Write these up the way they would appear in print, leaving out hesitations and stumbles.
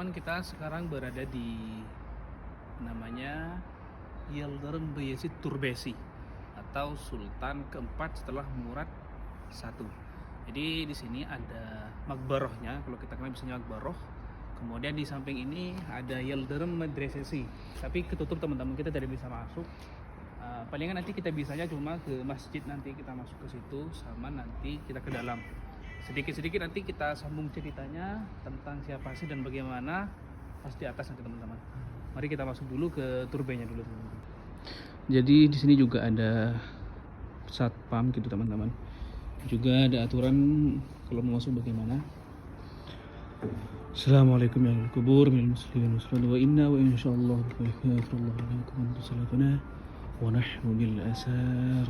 teman-teman, kita sekarang berada di namanya Yıldırım Bayezid Turbesi atau Sultan keempat setelah Murad I. Jadi di sini ada makbarohnya, kalau kita kenal biasanya makbaroh. Kemudian di samping ini ada Yıldırım Medresesi, tapi ketutup teman-teman, kita tidak bisa masuk. Palingan nanti kita bisanya cuma ke masjid, nanti kita masuk ke situ sama nanti kita ke dalam. Sedikit-sedikit nanti kita sambung ceritanya tentang siapa sih dan bagaimana pas di atas nanti teman-teman. Mari kita masuk dulu ke turbenya dulu teman-teman. Jadi di sini juga ada satpam gitu teman-teman. Juga ada aturan kalau mau masuk bagaimana. Assalamualaikum ya kubur minal muslimin wa inna wa insyaallah bikhairillah alaikum salatuna wa nahnu bil asar.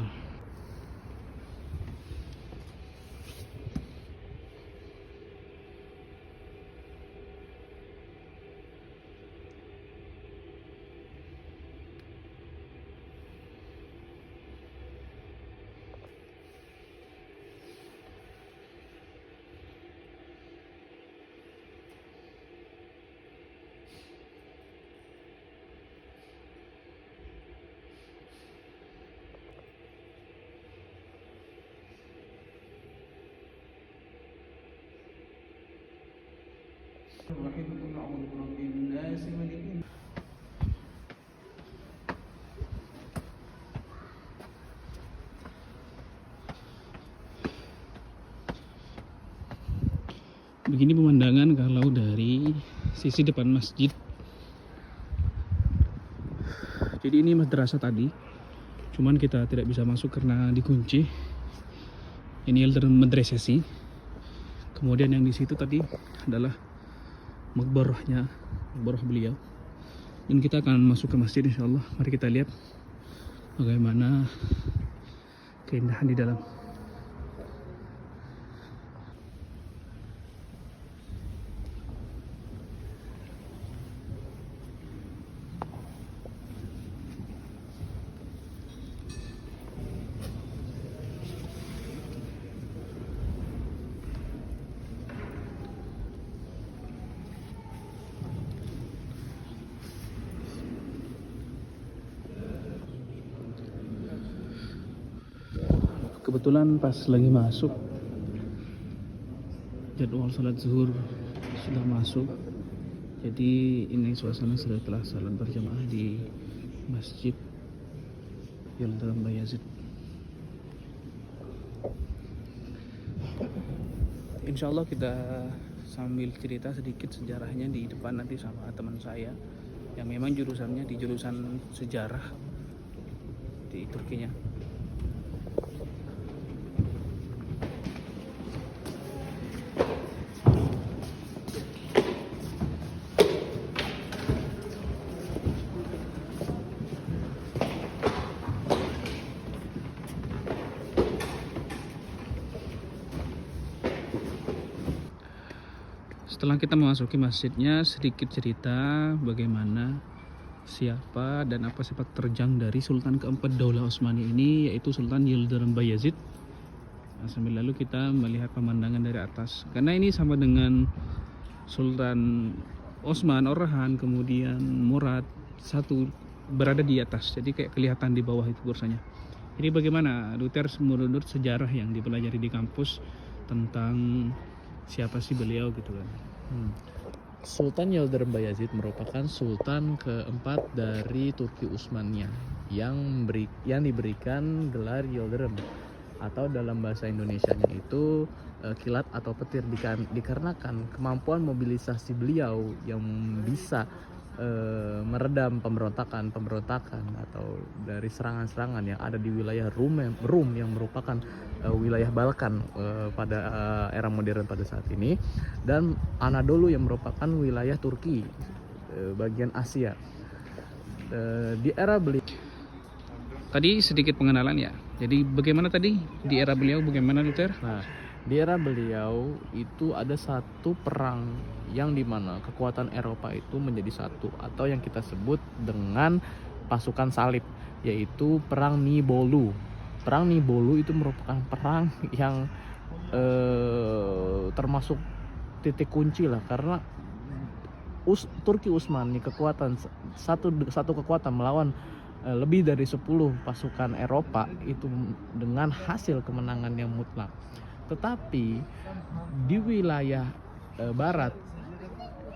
Begini pemandangan kalau dari sisi depan masjid. Jadi ini madrasah tadi, cuman kita tidak bisa masuk karena dikunci. Ini Yıldırım Medresesi. Kemudian yang di situ tadi adalah makbarohnya, makbaroh beliau. Dan kita akan masuk ke masjid insyaallah. Mari kita lihat bagaimana keindahan di dalam. Kebetulan pas lagi masuk, jadwal salat zuhur sudah masuk. Jadi ini suasana setelah salat berjamaah di masjid Yıldırım Bayezid. Insya Allah kita sambil cerita sedikit sejarahnya di depan nanti sama teman saya yang memang jurusannya di jurusan sejarah di Turkinya. Setelah kita memasuki masjidnya, sedikit cerita bagaimana siapa dan apa sepak terjang dari Sultan keempat Daulah Utsmani ini, yaitu Sultan Yıldırım Bayezid. Nah, sambil lalu kita melihat pemandangan dari atas, karena ini sama dengan Sultan Osman, Orhan, kemudian Murad I berada di atas, jadi kayak kelihatan di bawah itu kursanya. Jadi bagaimana Luther menurut sejarah yang dipelajari di kampus tentang siapa sih beliau gitu kan. Sultan Yıldırım Bayezid merupakan sultan keempat dari Turki Utsmaniyah yang diberikan gelar Yıldırım, atau dalam bahasa Indonesianya itu kilat atau petir, dikarenakan kemampuan mobilisasi beliau yang bisa meredam pemberontakan atau dari serangan-serangan yang ada di wilayah Rum yang merupakan wilayah Balkan pada era modern pada saat ini, dan Anadolu yang merupakan wilayah Turki bagian Asia. Di era beliau Tadi sedikit pengenalan ya. Jadi bagaimana tadi di era beliau, bagaimana Luther? Nah, di era beliau itu ada satu perang yang dimana kekuatan Eropa itu menjadi satu, atau yang kita sebut dengan pasukan salib, yaitu perang Nibolu. Perang Nibolu itu merupakan perang yang termasuk titik kunci lah, karena Turki Utsmani satu kekuatan melawan lebih dari 10 pasukan Eropa itu dengan hasil kemenangan yang mutlak. Tetapi di wilayah barat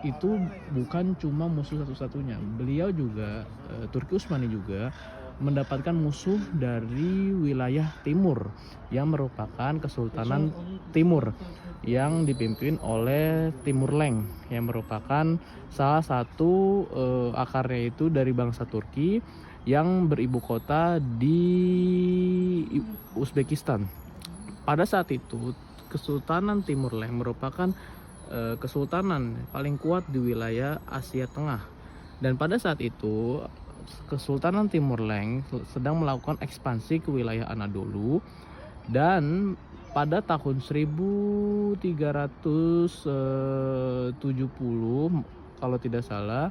itu bukan cuma musuh satu-satunya. Beliau juga Turki Utsmani juga mendapatkan musuh dari wilayah timur yang merupakan Kesultanan Timur yang dipimpin oleh Timur Leng yang merupakan salah satu akarnya itu dari bangsa Turki yang beribu kota di Uzbekistan. Pada saat itu Kesultanan Timur Leng merupakan kesultanan paling kuat di wilayah Asia Tengah, dan pada saat itu Kesultanan Timur Leng sedang melakukan ekspansi ke wilayah Anadolu, dan pada tahun 1370 kalau tidak salah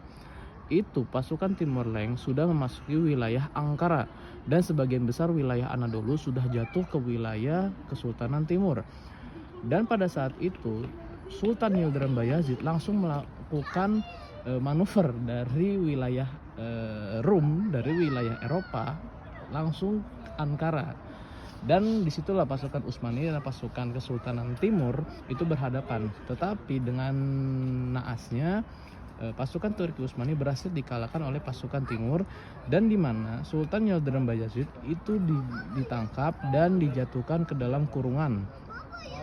itu pasukan Timur Leng sudah memasuki wilayah Ankara dan sebagian besar wilayah Anadolu sudah jatuh ke wilayah Kesultanan Timur. Dan pada saat itu Sultan Yildirim Bayazid langsung melakukan manuver dari wilayah Rum, dari wilayah Eropa langsung Ankara, dan disitulah pasukan Utsmani dan pasukan Kesultanan Timur itu berhadapan. Tetapi dengan naasnya pasukan Turki Utsmani berhasil dikalahkan oleh pasukan Timur, dan di mana Sultan Yildirim Bayazid itu ditangkap dan dijatuhkan ke dalam kurungan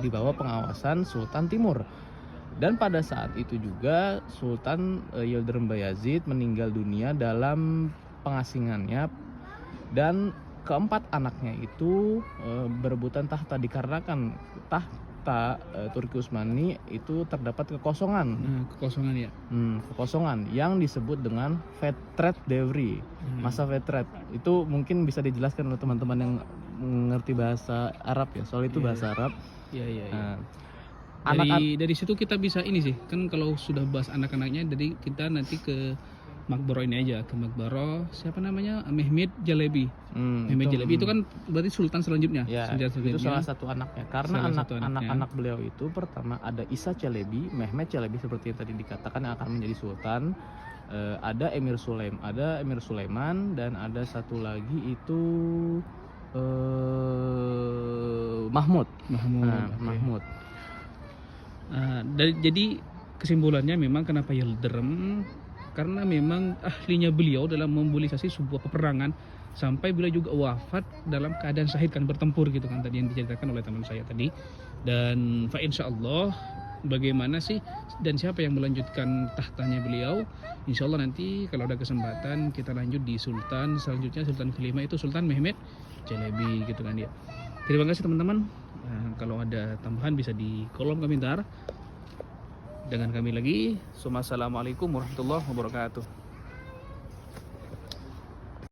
di bawah pengawasan Sultan Timur. Dan pada saat itu juga Sultan Yildirim Bayazid meninggal dunia dalam pengasingannya, dan keempat anaknya itu berebutan tahta dikarenakan tahta Turki Utsmani itu terdapat kekosongan. Kekosongan ya. Kekosongan yang disebut dengan Fetret Devri, masa Fetret. Itu mungkin bisa dijelaskan oleh teman-teman yang mengerti bahasa Arab ya, soal itu bahasa Arab. Iya. Dari situ kita bisa ini sih, kan kalau sudah bahas anak-anaknya, jadi kita nanti ke Makbaro ini aja, ke Makbaro siapa namanya, Mehmet Celebi. Mehmet Celebi itu kan berarti sultan selanjutnya. Ya, itu salah satu anaknya. Karena anak-anak beliau itu pertama ada Isa Celebi, Mehmet Celebi seperti yang tadi dikatakan yang akan menjadi sultan. Ada Emir Sulaiman, dan ada satu lagi itu Mahmud. Mahmud. Jadi kesimpulannya memang kenapa Yildirim, karena memang ahlinya beliau dalam memobilisasi sebuah peperangan sampai beliau juga wafat dalam keadaan syahid kan, bertempur gitu kan, tadi yang diceritakan oleh teman saya tadi. Dan fa insyaallah bagaimana sih dan siapa yang melanjutkan tahtanya beliau, insyaallah nanti kalau ada kesempatan kita lanjut di sultan selanjutnya, sultan kelima itu Sultan Mehmet Celebi gitu kan dia. Terima kasih teman-teman. Kalau ada tambahan bisa di kolom komentar. Dengan kami lagi. Assalamualaikum warahmatullahi wabarakatuh.